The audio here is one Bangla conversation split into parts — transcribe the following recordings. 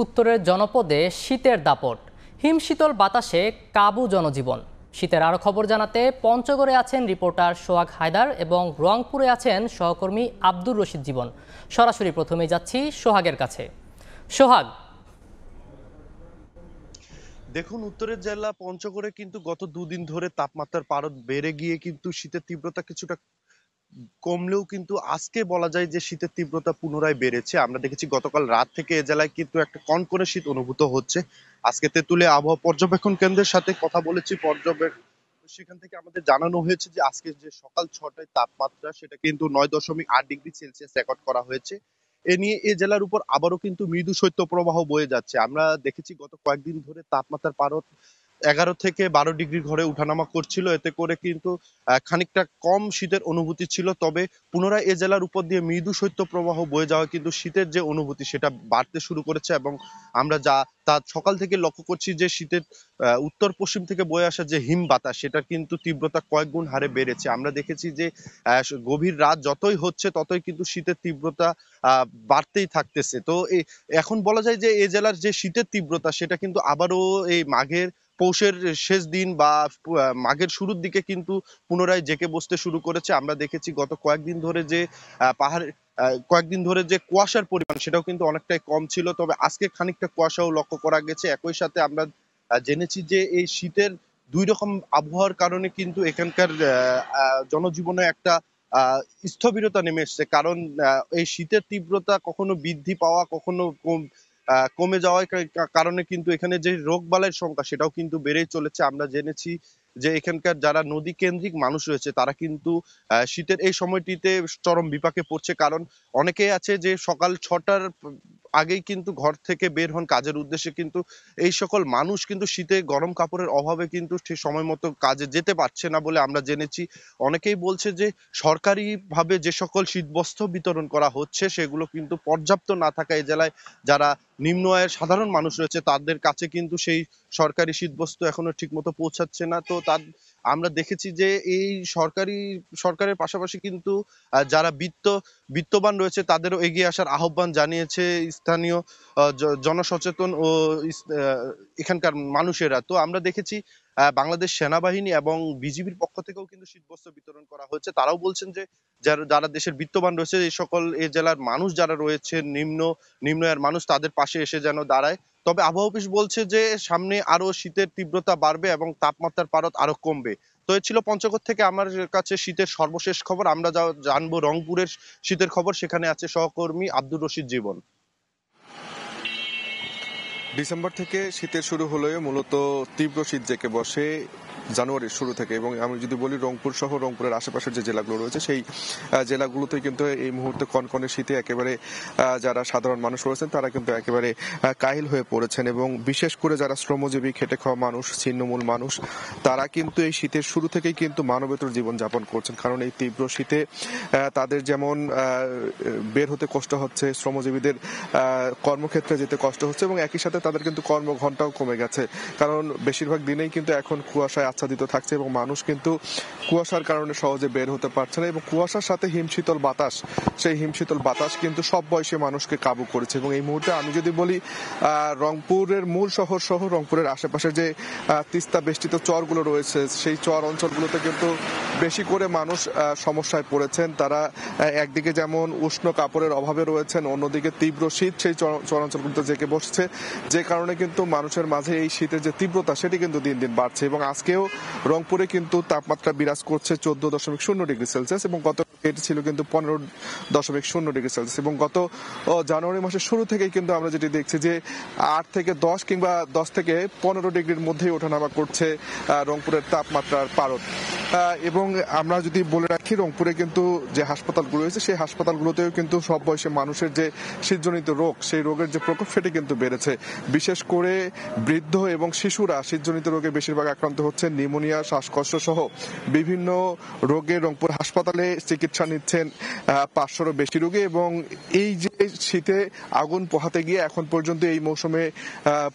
উত্তরের জনপদে শীতের দাপট, হিমশীতল বাতাসে কাবু জনজীবন। শীতের আরো খবর জানাতে পঞ্চগড়ে আছেন রিপোর্টার সোহাগ হায়দার এবং রংপুরে আছেন সহকর্মী আব্দুর রশিদ জীবন। সরাসরি প্রথমেই যাচ্ছি সোহাগের কাছে। সোহাগ, দেখুন, উত্তরের জেলা পঞ্চগড়ে কিন্তু গত দুদিন ধরে তাপমাত্রার পারদ বেড়ে গিয়ে কিন্তু শীতের তীব্রতা কিছুটা কমলেও কিন্তু আজকে বলা যায় যে শীতের তীব্রতা পুনরায় বেড়েছে। আমরা দেখেছি গতকাল রাত থেকে এ জেলায় কিন্তু একটা কনকনে শীত অনুভূত হচ্ছে। আজকে তেঁতুলিয়া আবহাওয়া পর্যবেক্ষণ কেন্দ্রের সাথে কথা বলেছি, সেখান থেকে আমাদের জানানো হয়েছে যে আজকে যে সকাল 6টায় তাপমাত্রা সেটা কিন্তু 9.8 ডিগ্রি সেলসিয়াস রেকর্ড করা হয়েছে। এ নিয়ে এ জেলার উপর আবারও কিন্তু মৃদু শৈত্যপ্রবাহ বয়ে যাচ্ছে। আমরা দেখেছি গত কয়েকদিন ধরে তাপমাত্রার পারদ 11 থেকে 12 ডিগ্রি ঘরে উঠানামা করছিল, এতে করে কিন্তু খানিকটা কম শীতের অনুভূতি ছিল। তবে পুনরায় এ জেলার উপর দিয়ে মৃদু শৈত্যপ্রবাহ বয়ে যাওয়া কিন্তু শীতের যে অনুভূতি সেটা বাড়তে শুরু করেছে এবং আমরা তা সকাল থেকে লক্ষ্য করছি যে শীতের উত্তর পশ্চিম থেকে বয়ে আসা যে হিম বাতাস সেটা কিন্তু তীব্রতা কয়েক গুণ হারে বেড়েছে। আমরা দেখেছি যে গভীর রাত যতই হচ্ছে ততই কিন্তু শীতের তীব্রতা বাড়তেই থাকতেছে। তো এখন বলা যায় যে এ জেলার যে শীতের তীব্রতা সেটা কিন্তু আবারও এই পৌষের শেষ দিন বা মাঘের শুরুর দিকে কিন্তু পুনরায় জেঁকে বসতে শুরু করেছে। আমরা দেখেছি গত কয়েকদিন ধরে যে কয়েকদিন ধরে যে কুয়াশার পরিমাণ সেটাও কিন্তু অনেকটাই কম ছিল, তবে আজকে খানিকটা কুয়াশাও লক্ষ্য করা গেছে। একই সাথে আমরা জেনেছি যে এই শীতের দুই রকম আবহাওয়ার কারণে কিন্তু এখানকার জনজীবনে একটা স্থবিরতা নেমে এসছে। কারণ এই শীতের তীব্রতা কখনো বৃদ্ধি পাওয়া, কখনো কমে যাওয়ার কারণে কিন্তু এখানে যে রোগবালাইয়ের সংখ্যা সেটাও কিন্তু বেড়েই চলেছে। আমরা জেনেছি যে এখানকার যারা নদী কেন্দ্রিক মানুষ রয়েছে তারা কিন্তু শীতের এই সময়টিতে চরম বিপাকে পড়ছে। কারণ অনেকেই আছে যে সকাল 6টার আগেই কিন্তু ঘর থেকে বের হন কাজের উদ্দেশ্যে, কিন্তু এই সকল মানুষ কিন্তু শীতে গরম কাপড়ের অভাবে কিন্তু ঠিক সময় মতো কাজে যেতে পারছে না বলে আমরা জেনেছি। অনেকেই বলছে যে সরকারিভাবে যে সকল শীতবস্ত্র বিতরণ করা হচ্ছে সেগুলো কিন্তু পর্যাপ্ত না থাকায় জেলায় যারা নিম্ন আয়ের সাধারণ মানুষ রয়েছে তাদের কাছে কিন্তু সেই সরকারি শীতবস্ত্র এখনো ঠিক মতো পৌঁছাচ্ছে না। তো আমরা দেখেছি যে এই সরকারের পাশাপাশি কিন্তু যারা বিত্তবান রয়েছে তাদেরও এগিয়ে আসার আহ্বান জানিয়েছে স্থানীয় জনসচেতন ও এখানকার মানুষেরা। তো আমরা দেখেছি বাংলাদেশ সেনাবাহিনী এবং বিজিবির পক্ষ থেকেও কিন্তু শীতবস্ত্র বিতরণ করা হয়েছে। তারাও বলছেন যে যারা দেশের বিত্তবান রয়েছে এই সকল এ জেলার মানুষ যারা রয়েছে নিম্ন আয়ের মানুষ তাদের পাশে এসে যেন দাঁড়ায়। তবে আবহাওয়া অফিস বলছে যে সামনে আরো শীতের তীব্রতা বাড়বে এবং তাপমাত্রার পারদ আরো কমবে। তো এ ছিল পঞ্চগড় থেকে আমার কাছে শীতের সর্বশেষ খবর। আমরা জানবো রংপুরের শীতের খবর, সেখানে আছে সহকর্মী আব্দুর রশিদ জীবন। ডিসেম্বর থেকে শীতের শুরু হলেও মূলত তীব্র শীত জেঁকে বসে জানুয়ারির শুরু থেকে। এবং আমি যদি বলি রংপুর সহ রংপুরের আশেপাশের যে জেলাগুলো রয়েছে সেই জেলাগুলোতে কিন্তু এই মুহূর্তে কনকনে শীতে একেবারে যারা সাধারণ মানুষ রয়েছেন তারা কিন্তু একেবারে কাহিল হয়ে পড়েছেন। এবং বিশেষ করে যারা শ্রমজীবী খেটে খাওয়া মানুষ, ছিন্নমূল মানুষ, তারা কিন্তু এই শীতের শুরু থেকেই কিন্তু মানবেতর জীবন যাপন করছেন। কারণ এই তীব্র শীতে তাদের যেমন বের হতে কষ্ট হচ্ছে, শ্রমজীবীদের কর্মক্ষেত্রে যেতে কষ্ট হচ্ছে এবং একই সাথে তাদের কিন্তু কর্মঘণ্টাও কমে গেছে। কারণ বেশিরভাগ দিনেই কিন্তু এখন কুয়াশায় আচ্ছাদিত থাকছে এবং মানুষ কিন্তু কুয়াশার কারণে সহজে বের হতে পারছে না। এবং কুয়াশার সাথে হিমশীতল বাতাস, সেই হিমশীতল বাতাস কিন্তু সব বয়সী মানুষকে কাবু করেছে। এবং এই মুহূর্তে আমি যদি বলি রংপুরের মূল শহর সহ রংপুরের আশেপাশে যে তিস্তা বেষ্টিত চরগুলো রয়েছে সেই চর অঞ্চলগুলোতে কিন্তু বেশি করে মানুষ সমস্যায় পড়েছেন। তারা একদিকে যেমন উষ্ণ কাপড়ের অভাবে রয়েছেন, অন্যদিকে তীব্র শীত সেই চর অঞ্চলগুলোতে জেঁকে বসছে, যে কারণে কিন্তু মানুষের মাঝে এই শীতের যে তীব্রতা সেটি কিন্তু দিন দিন বাড়ছে। এবং আজকেও রংপুরে কিন্তু তাপমাত্রা বিরাজ করছে 14.0 ডিগ্রি সেলসিয়াস এবং গত এটি ছিল কিন্তু 15.0 ডিগ্রি সেলসিয়াস। এবং গত জানুয়ারি মাসের শুরু থেকেই কিন্তু আমরা যেটি দেখছি যে 8 থেকে 10 কিংবা 10 থেকে 15 ডিগ্রির মধ্যেই ওঠানামা করছে রংপুরের তাপমাত্রার পারদ। এবং আমরা যদি বলে রাখি রংপুরে কিন্তু যে হাসপাতালগুলো রয়েছে সেই হাসপাতালগুলোতেও কিন্তু সব বয়সী মানুষের যে শীতজনিত রোগ সেই রোগের যে প্রকোপ সেটি কিন্তু বেড়েছে। বিশেষ করে বৃদ্ধ এবং শিশুরা শীতজনিত রোগে বেশিরভাগ আক্রান্ত হচ্ছে। নিউমোনিয়া, শ্বাসকষ্ট সহ বিভিন্ন রোগে রংপুর হাসপাতালে চিকিৎসা নিচ্ছেন 500-রও বেশি রোগী। এবং এই যে শীতে আগুন পোহাতে গিয়ে এখন পর্যন্ত এই মৌসুমে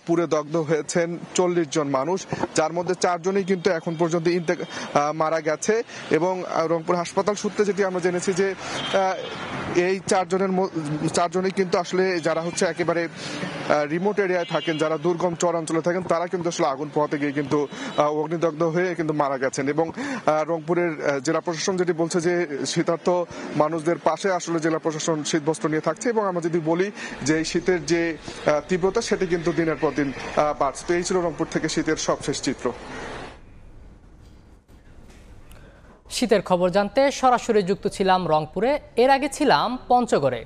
পুড়ে দগ্ধ হয়েছেন 40 জন মানুষ, যার মধ্যে 4 জনই কিন্তু এখন পর্যন্ত মারা গেছে। এবং রংপুর হাসপাতাল সূত্রে যেটি আমরা জেনেছি যে এই চারজনই কিন্তু আসলে যারা হচ্ছে একেবারে রিমোট এরিয়ায় থাকেন, যারা দুর্গম চরাঞ্চলে থাকেন, তারা কিন্তু আসলে আগুন পোহাতে গিয়ে কিন্তু অগ্নিদগ্ধ হয়ে কিন্তু মারা গেছেন। এবং রংপুরের জেলা প্রশাসন যেটি বলছে যে শীতার্ত মানুষদের পাশে আসলে জেলা প্রশাসন শীতবস্ত্র নিয়ে থাকছে। এবং আমরা যদি বলি যে এই শীতের যে তীব্রতা সেটি কিন্তু দিনের পর দিন বাড়ছে। তো এই ছিল রংপুর থেকে শীতের সবশেষ চিত্র। শীতের খবর জানতে সরাসরি যুক্ত ছিলাম রংপুরে, এর আগে ছিলাম পঞ্চগড়ে।